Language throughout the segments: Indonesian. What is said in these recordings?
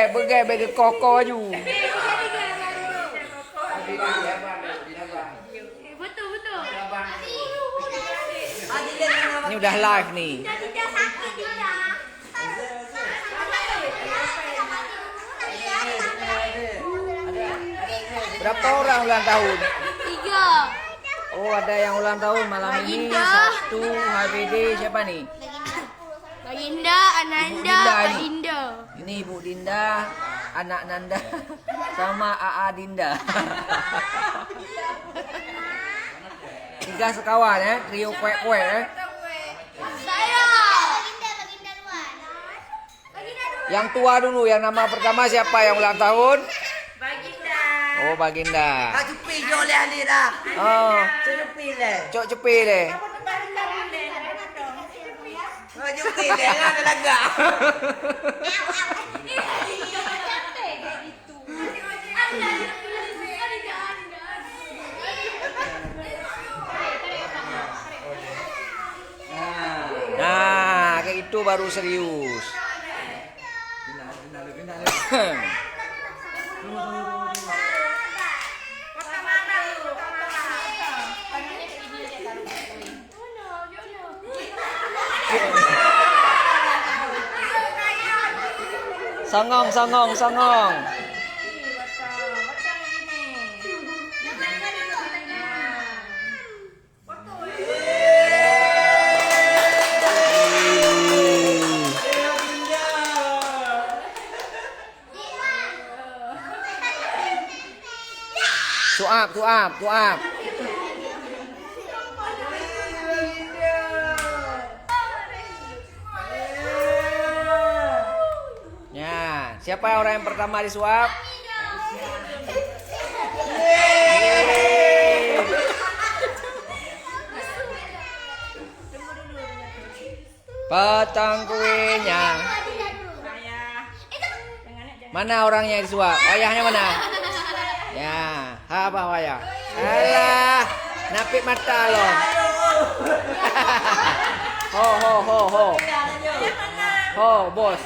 begai bagi koko ju. Betul betul. Ini udah live nih. Tidak sakit tidak. Berapa orang ulang tahun? 3. Oh, ada yang ulang tahun malam ini. Sabtu, HBD siapa nih? Baginda, Ananda, Dinda ini. Adinda. Ini Ibu Dinda, anak Nanda, sama AA Dinda. 3 sekawan ya, trio kue-kue ya. Saya. Yang tua dulu, yang nama pertama siapa yang ulang tahun? Baginda. Oh, Baginda. Cepi je oleh ahli dah. Oh, Cepi le. cok cepi deh. Cepi le ada lagak. Nah, kayak itu baru serius. Songong, songong, songong. Tuap. Ya, siapa orang yang pertama disuap? Potong kuenya. Mana orangnya yang disuap? Wayahnya mana? Ya, apa wayah? Alah, napik mata loh. Ho. Ho, bos.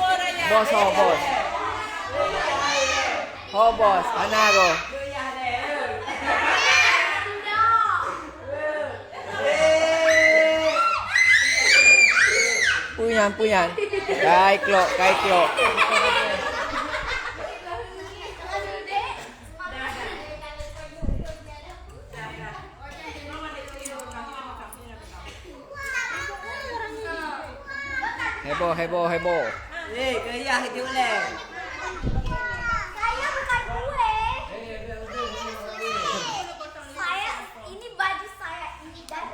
Bos. Ho, bos. Mana go? Punyan. Kai klok. Heboh. Gaya itu le. Saya bukan kue. Saya ini baju saya ini dan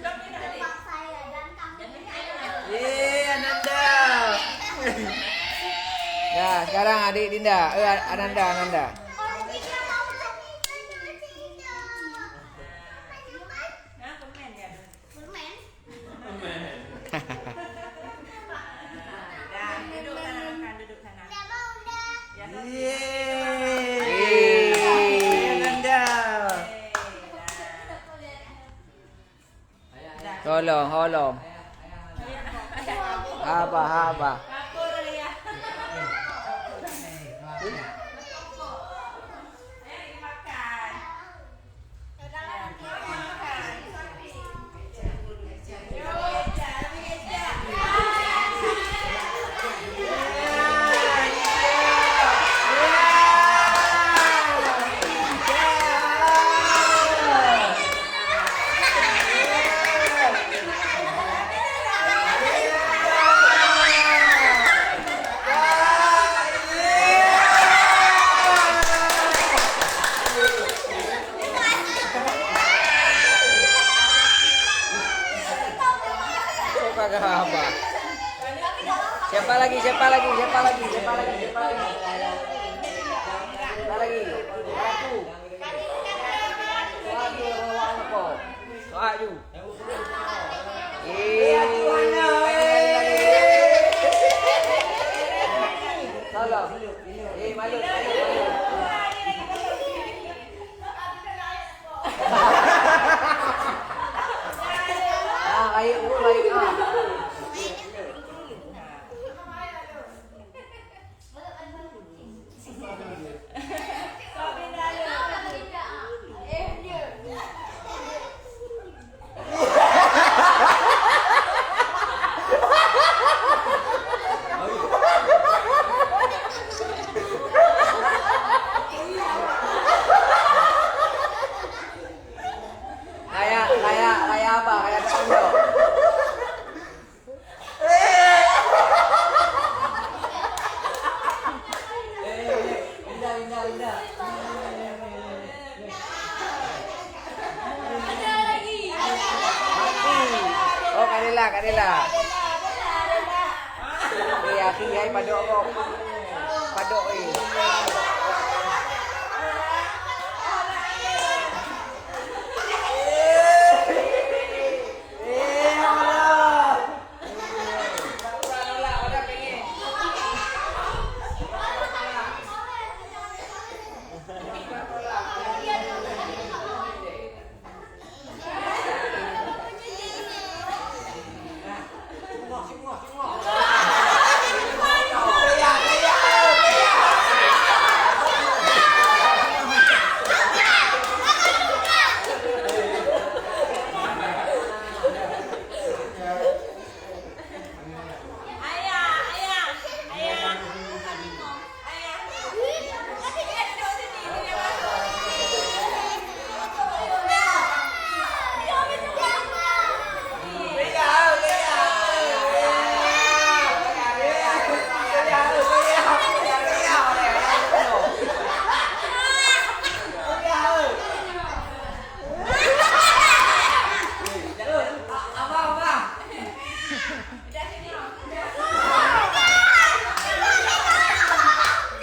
tempat saya dan kaki. Ananda. Ya, sekarang adik Dinda. Ananda. Orang kita mau bermain. Ananda. Holong. Haba. Kagak apa. Siapa lagi? Siapa lagi? Soaju. Salam. Maju. Baik. Oh, Kadila, Kadila. Iya, kiai padok kok. Padok ini.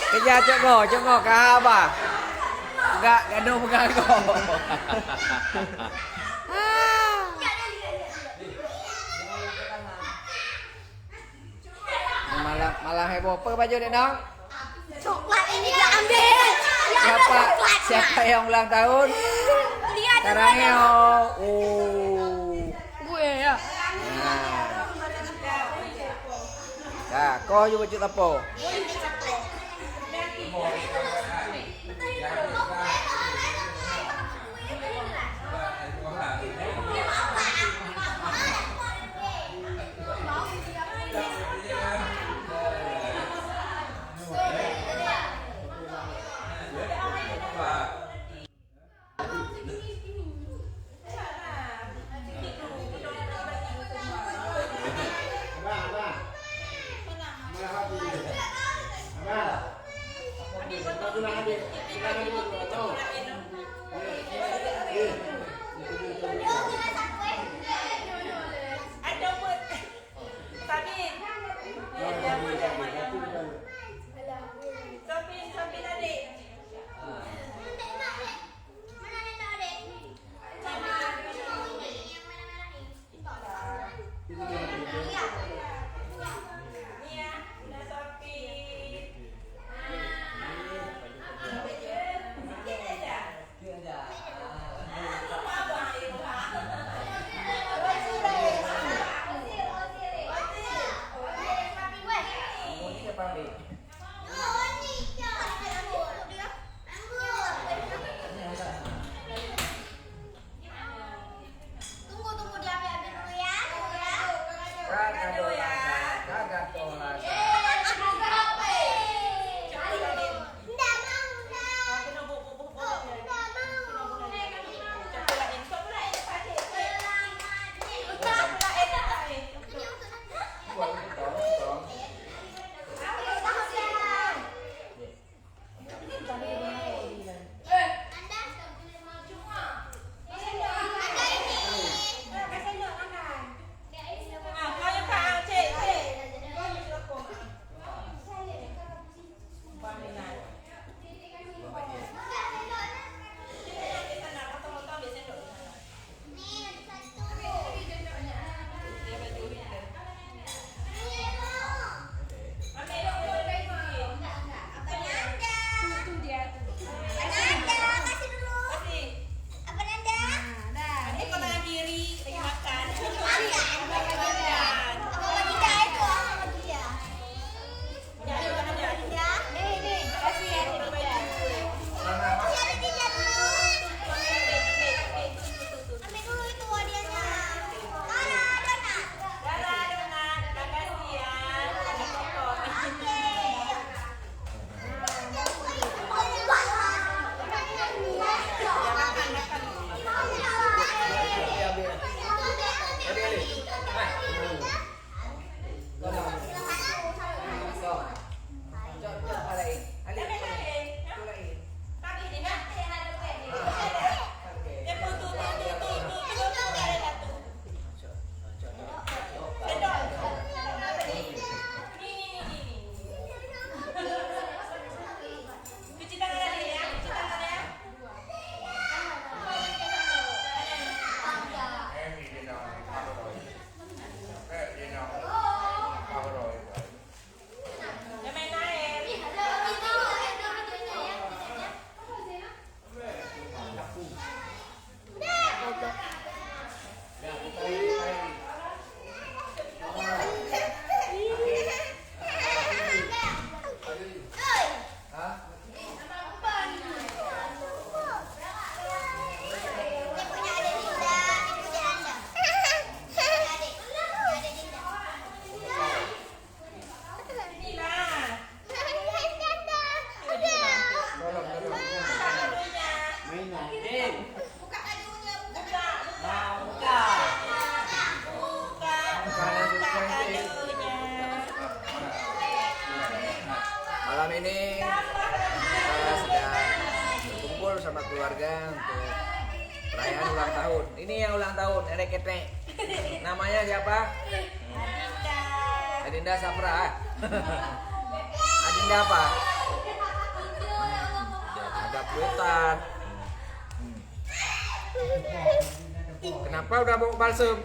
Kejar cok ngo kah apa? Enggak gaduh pegang kok. Malah heboh. Apa baju dek nong? Coklat ini diambil. Siapa yang ulang tahun? Lihat Karangnya. gue ya. Nah, kau juga baju apa? Malam ini kita sedang kumpul sama keluarga untuk perayaan ulang tahun. Ini yang ulang tahun, Erek Ketek. Namanya siapa? Adinda Sapra. Adinda apa? Ada kuetan. Kenapa udah bau balsem?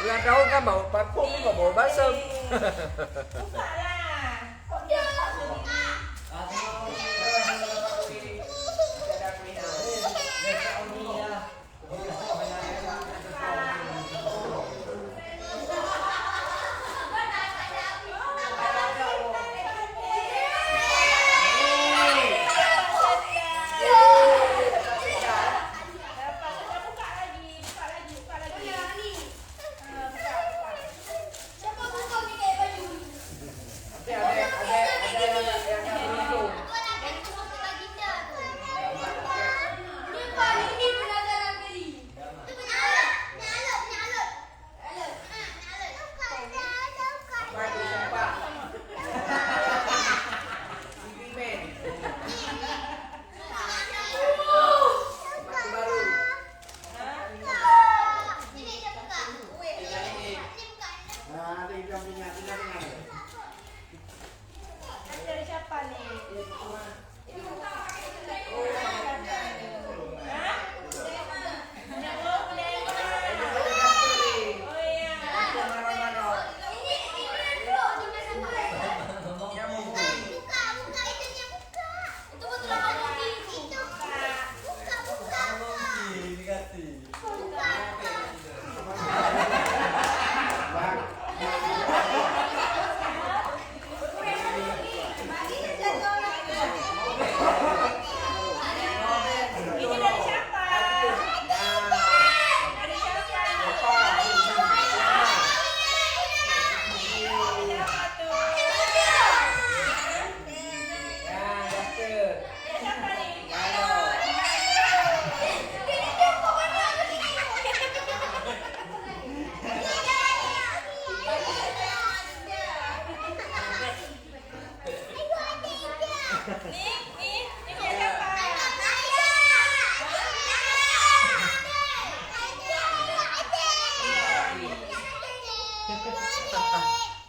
Ulang tahun kan bau parfum, nggak bau balsem.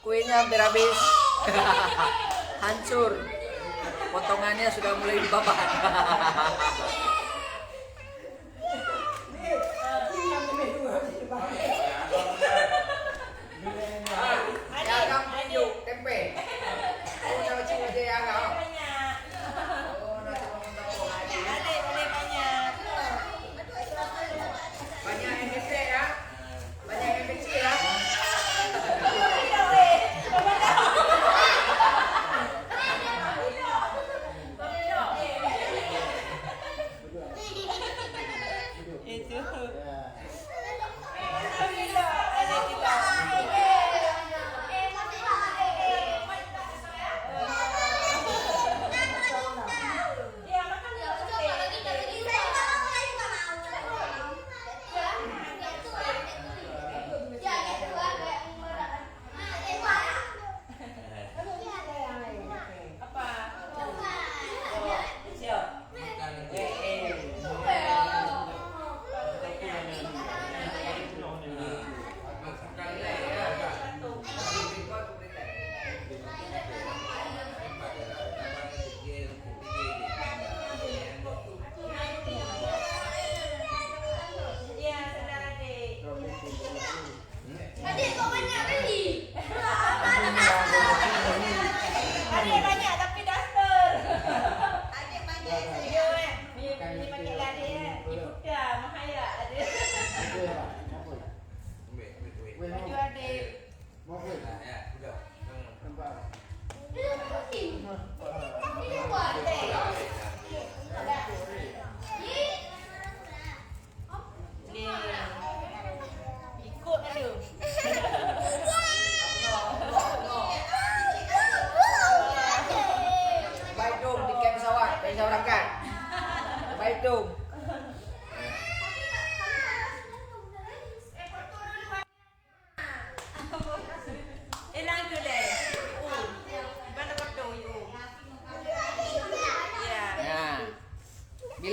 Kuenya hampir habis. Hancur. Potongannya sudah mulai dibabak. Tempe. Banyak yang kecil ya. Banyak yang kecil ya.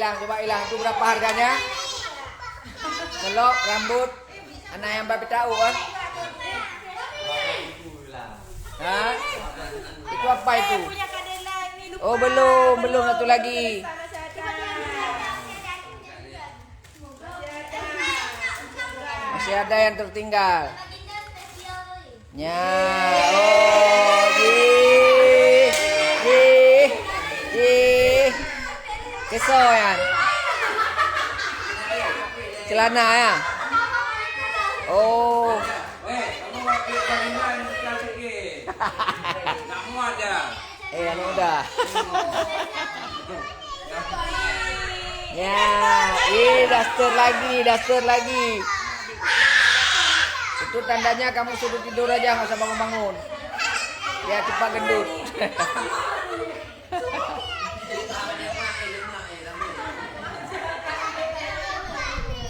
hilang. Itu berapa harganya? Selop, rambut. Anak yang babi tahu kan? Hah? Itu apa itu? Oh belum satu lagi. Masih ada yang tertinggal. Oh, kesoyan. Celana ya. Oh. Kamu ada. Anu udah. Ya, daster lagi. Itu tandanya kamu suruh tidur aja, nggak usah bangun-bangun. Ya cepat gendut.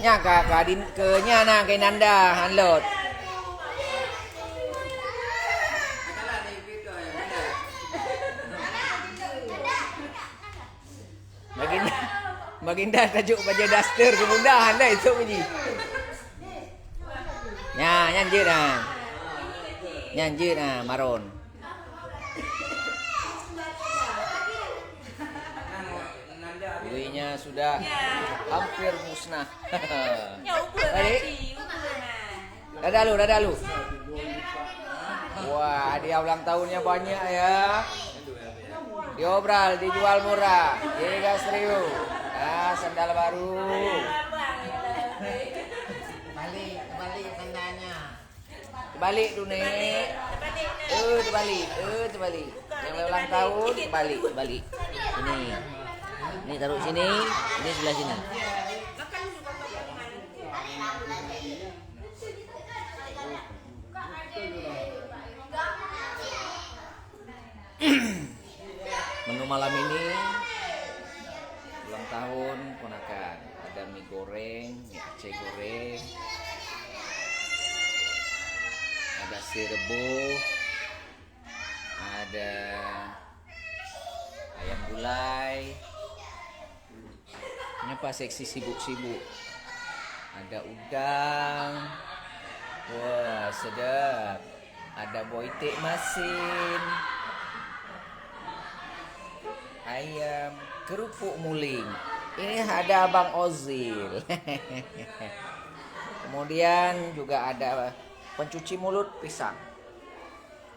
Nya kadin ke nya kay Nanda hanlot. Baginda tajuk baju daster kemudahan dah itu puji. Nya nyanjir nah maron. Buinya sudah hampir musnah. Dadah lu. Wah, dia ulang tahunnya banyak ya. Diobral, dijual murah. Giga serius. Ah, sandal baru. Balik tandanya. Balik tuh nek. Terbalik. Yang ulang tahun balik. Ini taruh sini, ini sebelah sini. Menu malam ini ulang tahun ponakan. Ada mie goreng, mie Aceh goreng, ada sirebo, ada ayam gulai. Ini apa seksi sibuk-sibuk. Ada udang. Wah, sedap. Ada boitek masin. Ayam kerupuk muling. Ini ada Abang Ozil. Kemudian juga ada pencuci mulut pisang.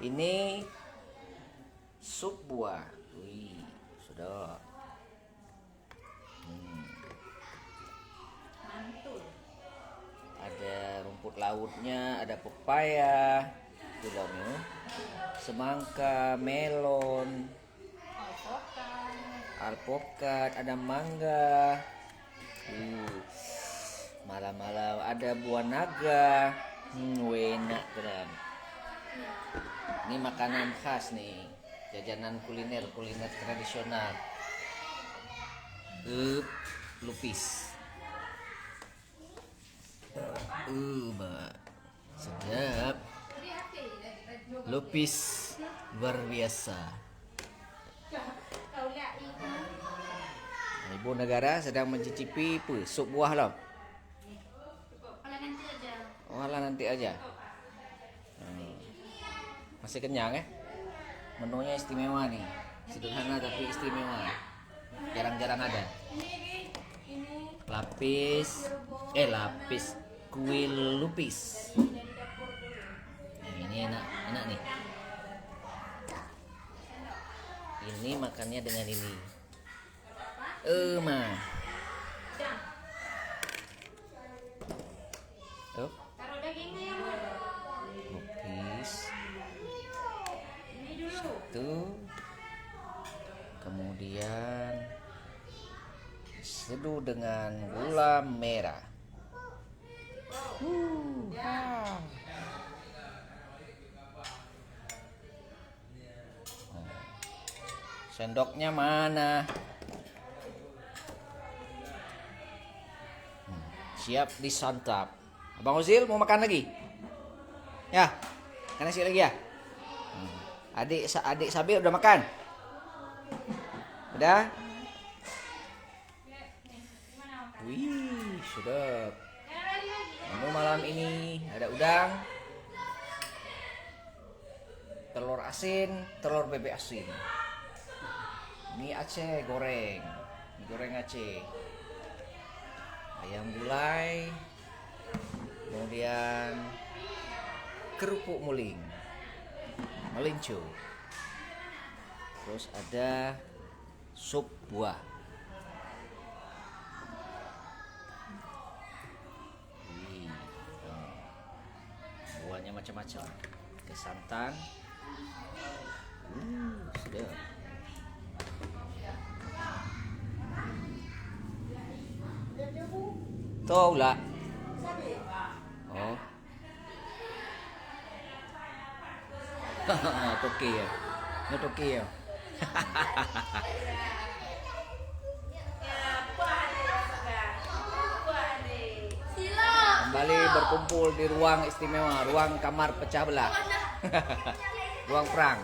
Ini sup buah. Wih, sudah. Ada rumput lautnya, ada pepaya, semangka, melon, alpokat, ada mangga. Malam-malam ada buah naga. Enak keren. Ini makanan khas nih, jajanan kuliner tradisional. Lupis. Sedap. Lupis luar biasa. Ibu negara sedang mencicipi sup buah loh. Nanti aja. Masih kenyang ya? Menunya istimewa nih. Sederhana tapi istimewa. Jarang-jarang ada. Lapis kuil lupis. Ini enak nih. Ini makannya dengan ini. Lupis. Satu. Kemudian seduh dengan gula merah. Sendoknya mana? Siap disantap. Abang Ozil mau makan lagi? Ya, makan nasi lagi ya. Adik Sabir udah makan? Udah? sedap. Menu malam ini ada udang, telur asin, telur bebek asin. Mie Aceh goreng, mie goreng Aceh. Ayam gulai, kemudian kerupuk muling, melincu. Terus ada sup buah. Wih, buahnya macam-macam. Ke santan. Sedap. Tahu lah. Oh. Toki ya. Ini toki ya. Kembali berkumpul di ruang istimewa, ruang kamar pecah belah. Ruang perang.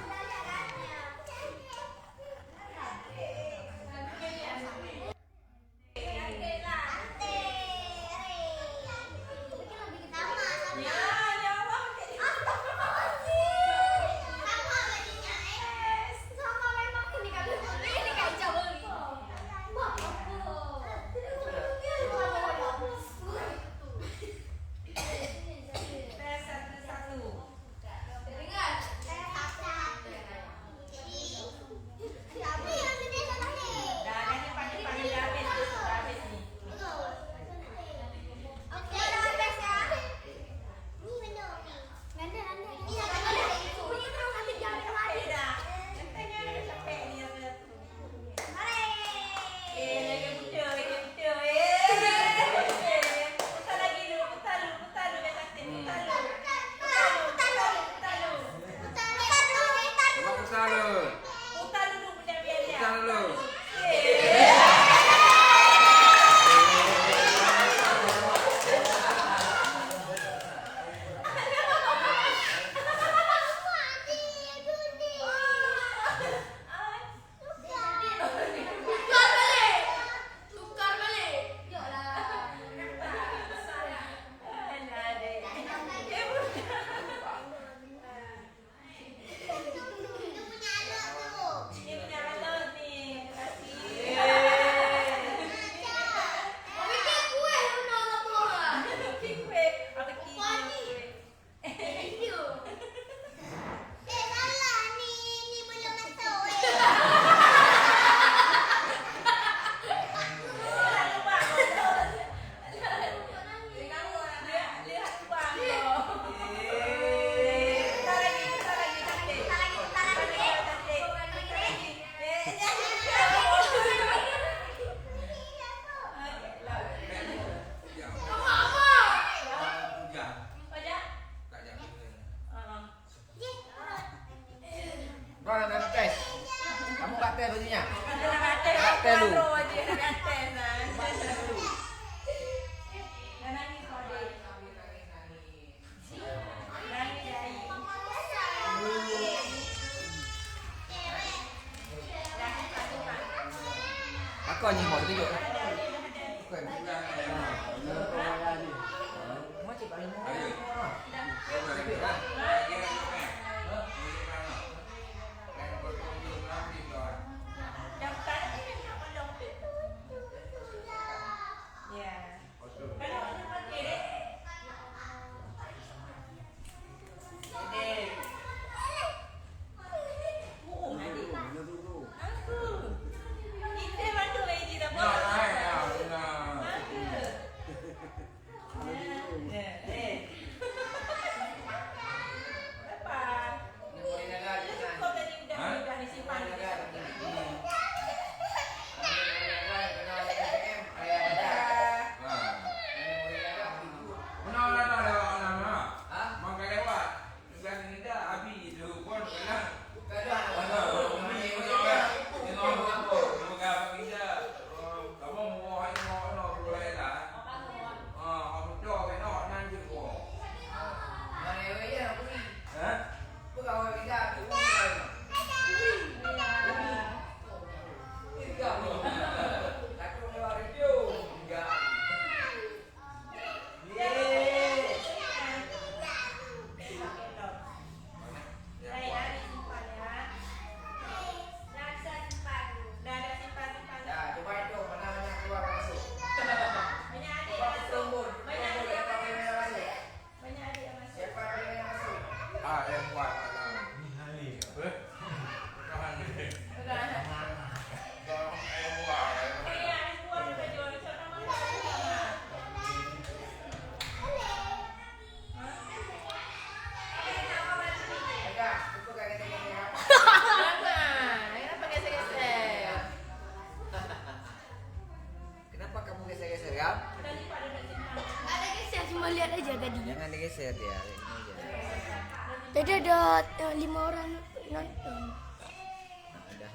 Tadi ada 5 orang nonton.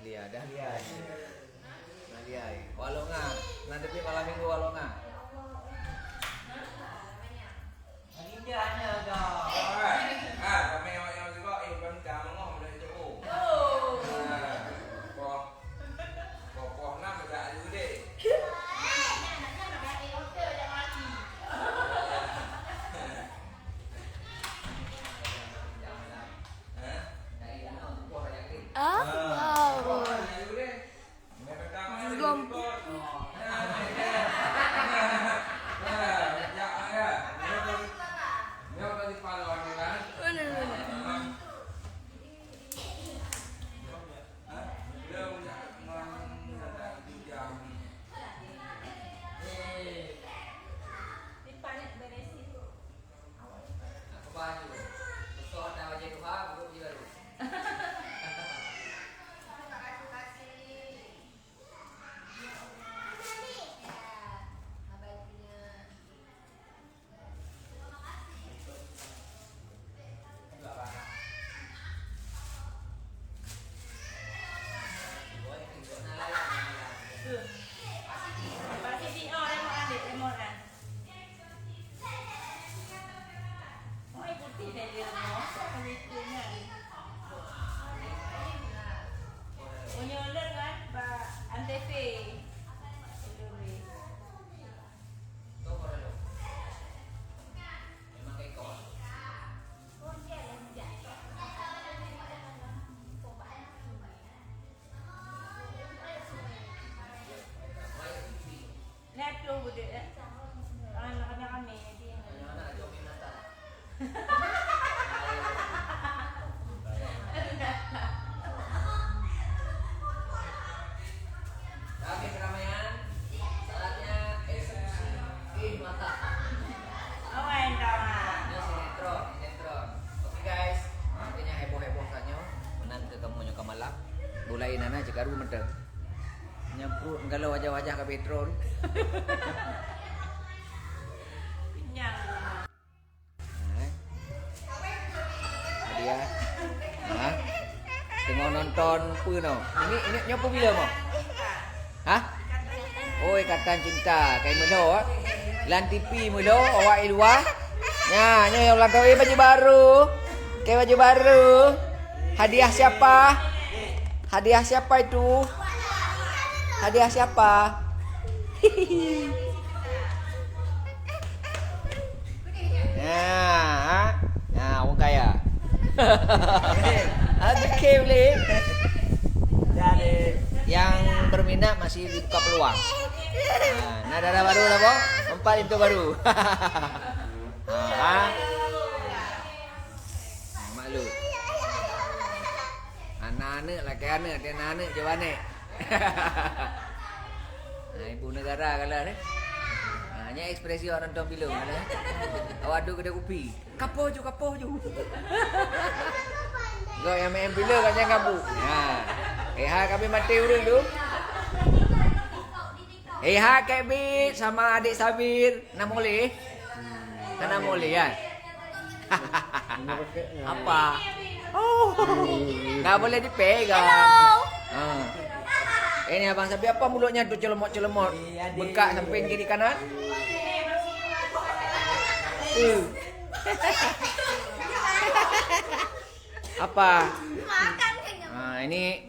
Dahlia. Walonga. Nanti malam minggu Walonga. Kami yang juga yang kamu ngomong dari jauh. Kokoh nama dah dulu deh. Oke keramaian, saatnya eksekusi mata. Sinetron. Oke guys, artinya heboh saja. Menanti kamu nyoka malak. Bulai nana jika ru medeng. Nyampur kalau wajah-wajah ke petrol. Hadiah. Nah, tengok nonton puno. Ini nyopo bila mo? Hah? Oh, Ikatan Cinta. Kayak melo. Lan TV melo awak luar. Nya yang ulang tahun baju baru. Kayak baju baru. Hadiah siapa? Hadiah siapa itu? Hadiah siapa? Nah, orang kaya. Ada boleh. Yang berminat masih dibuka peluang. Nah, ada baru lah, Bang. 4 itu baru. Malu. Anak-anak lah kayak anak, dia anak je mana. Nah, ibu negara kalau ni. Hanya ekspresi orang nonton film ada. Awak duduk kedai kopi. Kapoh je. Kau yang main film kau jangan kabur. Kami mati urut tu. Kami sama adik Sabir. Nak boleh? Nak boleh kan? Apa? Tak boleh dipegang. Ini abang Sabi apa mulutnya tu celemot-celemot. Bengkak sampai kiri kanan. Apa? Ini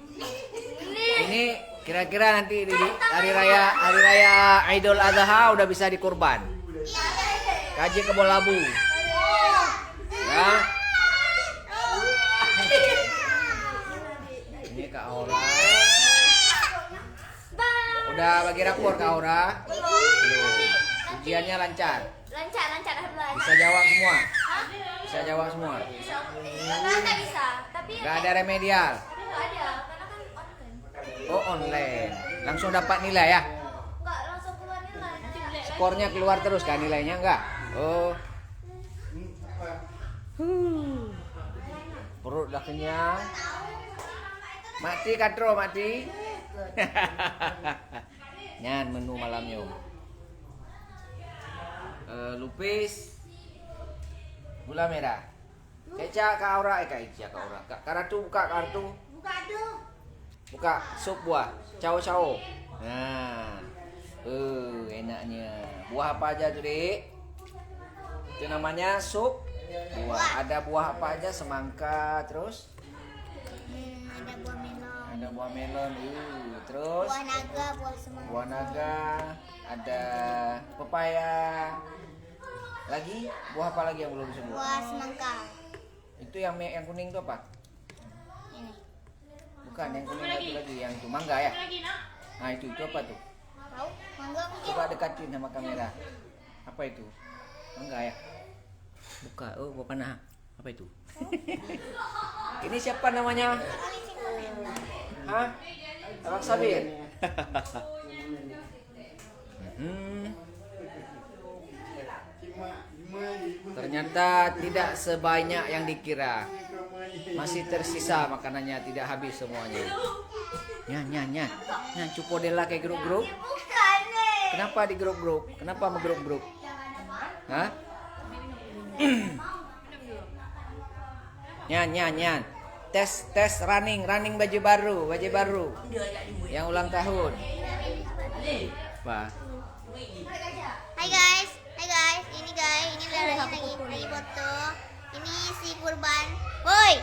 kira-kira nanti di hari raya Idul Adha udah bisa dikurban. Kaji ke Bolabu. Ya. Ini Kak Aura. Udah bagi rapor Kak Aura? Belum. Ujiannya lancar. Lancar alhamdulillah. Bisa jawab semua. Bisa jawab semua. Enggak bisa, tapi Gak ada remedial. enggak ada karena kan online. Oh online. Langsung dapat nilai ya? Enggak langsung keluar nilai. Skornya keluar terus kan nilainya enggak? Oh. Perut dah kenyang. Mati katro mati. Nyan menu malamnya. Lupis, gula merah. Kak Aura, Kak Aura. Kak Ratu buka kartu. Buka tuh. Buka sup buah. Cao. Nah. Enaknya. Buah apa aja tuh, Dik? Itu namanya sup buah. Ada buah apa aja? Semangka, terus Ada buah melon. ada buah melon. Terus Buah naga, buah semangka. buah naga, ada pepaya. Lagi buah apa lagi yang belum disebut? Buah semangka. Itu yang kuning itu apa? Ini. Bukan, yang kuning itu lagi, yang itu mangga ya? Nah, itu apa tuh? Tahu? Mangga mungkin. Coba dekatin sama kamera. Apa itu? Mangga ya? Buka. Oh, buah panah. Apa itu? Ini siapa namanya? Hah? Abang Sabir? Ternyata tidak sebanyak yang dikira. Masih tersisa makanannya, tidak habis semuanya. Nya, cupo dela kayak grup-grup. Bukan nih. Kenapa di grup-grup? Kenapa menggrup-grup? Hah? Nyan. Tes running baju baru. Yang ulang tahun. Apa? Hai guys, ini lagi foto. Ini si Kurban. Woi.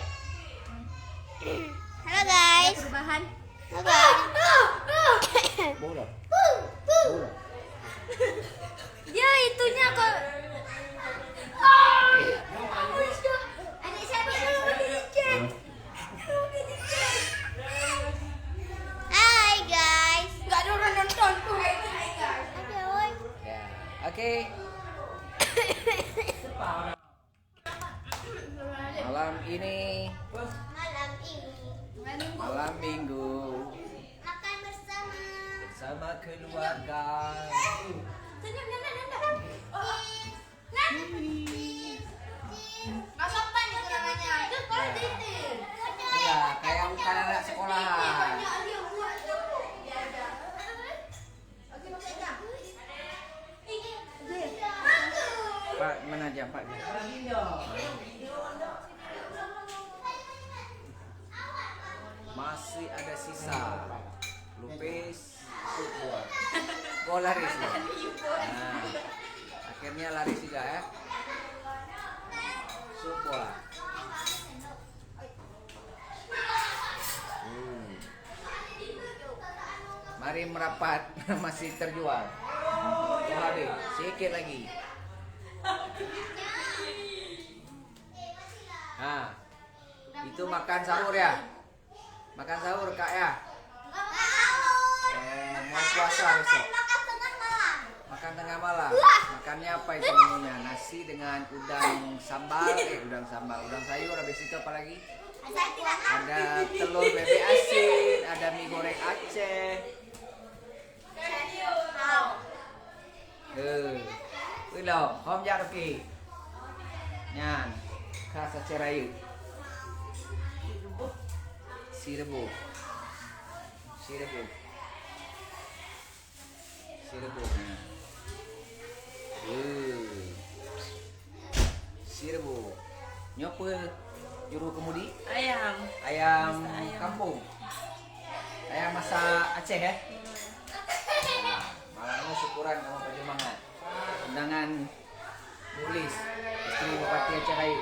Halo guys. Kurban. Halo guys. Bola. Ya itunya ke. Adik siapa dulu dicek. Hai guys. Gak ada orang nonton tuh. Ada woi. Ya, oke. Malam minggu Makan sama keluarga. Gak sopan itu namanya. Ya, kayak bukan anak sekolahan. Pak, mana aja Pak? Masih ada sisa. Lupis, sup buah. Oh, laris ya? Nah, akhirnya laris juga ya. Sup buah. Mari merapat, masih terjual. Oh, habis, sedikit lagi. Nah, itu makan sahur ya? Makan sahur Kak ya? Mau puasa besok? Makan tengah malam. Makannya apa itu menunya? Nasi dengan udang sambal, udang sayur. Habis itu apa lagi? Ada telur bebek asin, ada mie goreng Aceh. Wih lo, hôm ra được kì. Nyan, khasa cerayu. Sirabu. Sirabu. Nyopo juru kemudi? Ayam. Ayam kampung. Ayam masak Aceh ya? Malamnya syukuran sama perjuangan. Undangan nulis istri Bupati Aceh Rayu.